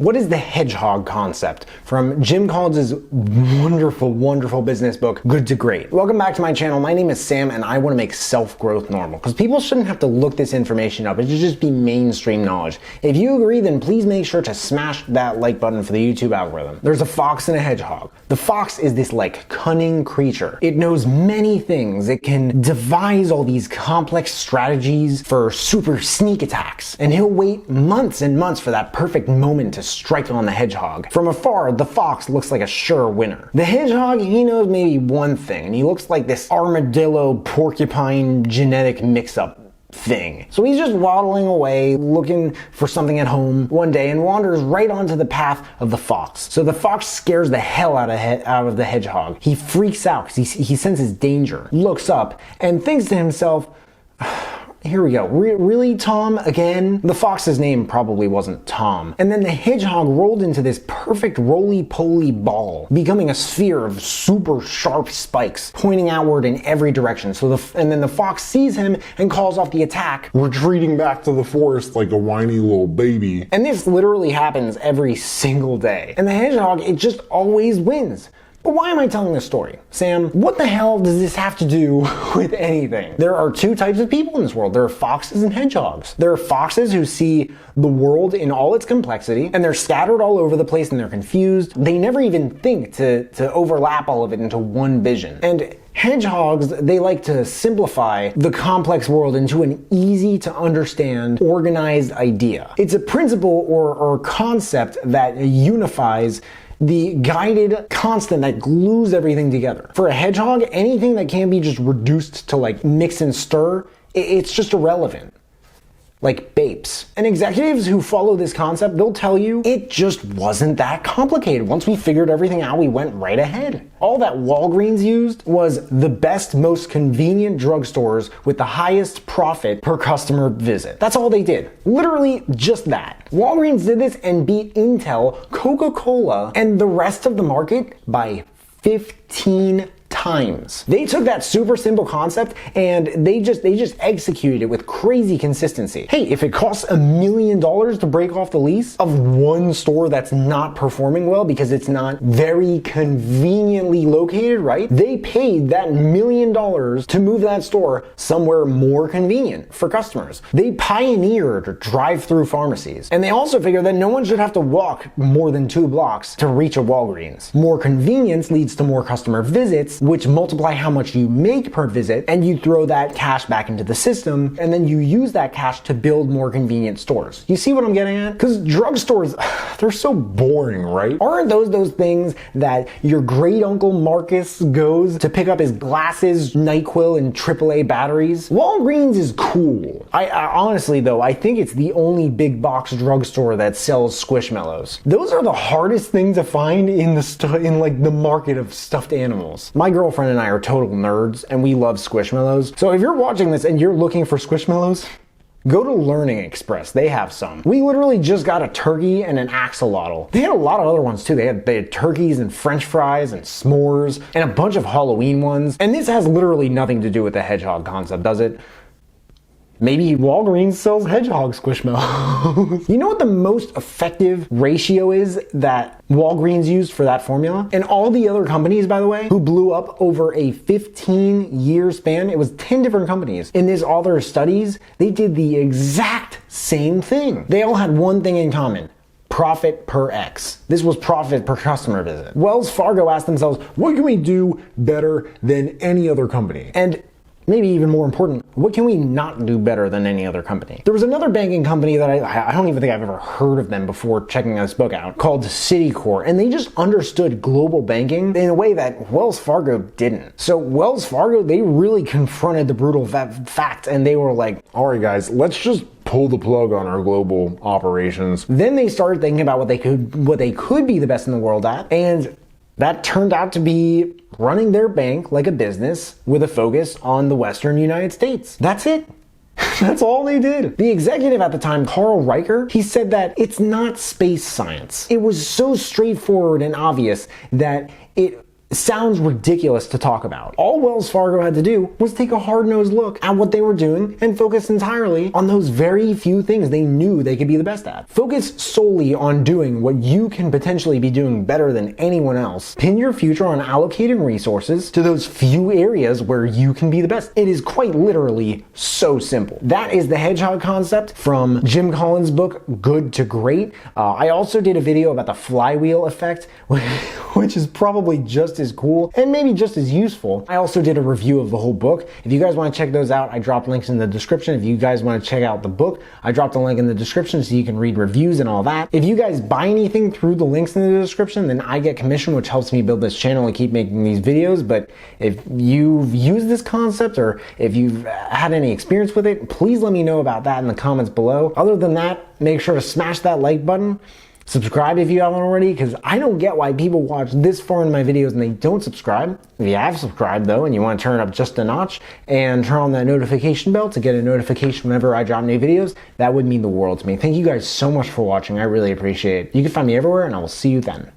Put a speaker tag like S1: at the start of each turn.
S1: What is the hedgehog concept? From Jim Collins's wonderful, wonderful business book, Good to Great. Welcome back to my channel. My name is Sam and I want to make self-growth normal because people shouldn't have to look this information up. It should just be mainstream knowledge. If you agree, then please make sure to smash that like button for the YouTube algorithm. There's a fox and a hedgehog. The fox is this cunning creature. It knows many things. It can devise all these complex strategies for super sneak attacks. And he'll wait months and months for that perfect moment to strike on the hedgehog. From afar, the fox looks like a sure winner. The hedgehog, he knows maybe one thing, and he looks like this armadillo porcupine genetic mix-up thing. So he's just waddling away, looking for something at home one day and wanders right onto the path of the fox. So the fox scares the hell out of the hedgehog. He freaks out because he senses danger, looks up, and thinks to himself, here we go. Really, Tom? Again? The fox's name probably wasn't Tom. And then the hedgehog rolled into this perfect roly-poly ball, becoming a sphere of super sharp spikes, pointing outward in every direction. And then the fox sees him and calls off the attack,
S2: retreating back to the forest like a whiny little baby.
S1: And this literally happens every single day. And the hedgehog, it just always wins. But why am I telling this story? Sam, what the hell does this have to do with anything? There are two types of people in this world. There are foxes and hedgehogs. There are foxes who see the world in all its complexity, and they're scattered all over the place and they're confused. They never even think to overlap all of it into one vision. And hedgehogs, they like to simplify the complex world into an easy to understand, organized idea. It's a principle or concept that unifies the guided constant that glues everything together. For a hedgehog, anything that can be just reduced to mix and stir, it's just irrelevant. Like Bapes. And executives who follow this concept, they'll tell you it just wasn't that complicated. Once we figured everything out, we went right ahead. All that Walgreens used was the best, most convenient drugstores with the highest profit per customer visit. That's all they did. Literally just that. Walgreens did this and beat Intel, Coca-Cola, and the rest of the market by 15 times. They took that super simple concept and they just executed it with crazy consistency. Hey, if it costs $1 million to break off the lease of one store that's not performing well because it's not very conveniently located, right? They paid that $1 million to move that store somewhere more convenient for customers. They pioneered drive-through pharmacies. And they also figured that no one should have to walk more than 2 blocks to reach a Walgreens. More convenience leads to more customer visits, which multiply how much you make per visit, and you throw that cash back into the system, and then you use that cash to build more convenient stores. You see what I'm getting at? Because drugstores, they're so boring, right? Aren't those things that your great uncle Marcus goes to pick up his glasses, NyQuil, and AAA batteries? Walgreens is cool. I honestly though, I think it's the only big box drugstore that sells Squishmallows. Those are the hardest things to find in the market of stuffed animals. My girlfriend and I are total nerds and we love Squishmallows. So if you're watching this and you're looking for Squishmallows, go to Learning Express. They have some. We literally just got a turkey and an axolotl. They had a lot of other ones too. They had turkeys and french fries and s'mores and a bunch of Halloween ones. And this has literally nothing to do with the hedgehog concept, does it? Maybe Walgreens sells hedgehog Squishmallows. You know what the most effective ratio is that Walgreens used for that formula? And all the other companies, by the way, who blew up over a 15-year span, it was 10 different companies. In all their studies, they did the exact same thing. They all had one thing in common. Profit per X. This was profit per customer visit. Wells Fargo asked themselves, what can we do better than any other company? And maybe even more important, what can we not do better than any other company? There was another banking company that I don't even think I've ever heard of them before checking this book out, called Citicorp, and they just understood global banking in a way that Wells Fargo didn't. So Wells Fargo, they really confronted the brutal fact, and they were like,
S2: all right guys, let's just pull the plug on our global operations.
S1: Then they started thinking about what they could be the best in the world at, and that turned out to be running their bank like a business with a focus on the Western United States. That's it. That's all they did. The executive at the time, Carl Riker, he said that it's not space science. It was so straightforward and obvious that it sounds ridiculous to talk about. All Wells Fargo had to do was take a hard-nosed look at what they were doing and focus entirely on those very few things they knew they could be the best at. Focus solely on doing what you can potentially be doing better than anyone else. Pin your future on allocating resources to those few areas where you can be the best. It is quite literally so simple. That is the Hedgehog concept from Jim Collins' book, Good to Great. I also did a video about the flywheel effect, which is probably just as cool and maybe just as useful. I also did a review of the whole book. If you guys want to check those out, I dropped links in the description. If you guys want to check out the book, I dropped a link in the description so you can read reviews and all that. If you guys buy anything through the links in the description, then I get commission, which helps me build this channel and keep making these videos. But if you've used this concept or if you've had any experience with it, please let me know about that in the comments below. Other than that, make sure to smash that like button. Subscribe if you haven't already, because I don't get why people watch this far in my videos and they don't subscribe. If you have subscribed though and you want to turn it up just a notch and turn on that notification bell to get a notification whenever I drop new videos, that would mean the world to me. Thank you guys so much for watching. I really appreciate it. You can find me everywhere and I will see you then.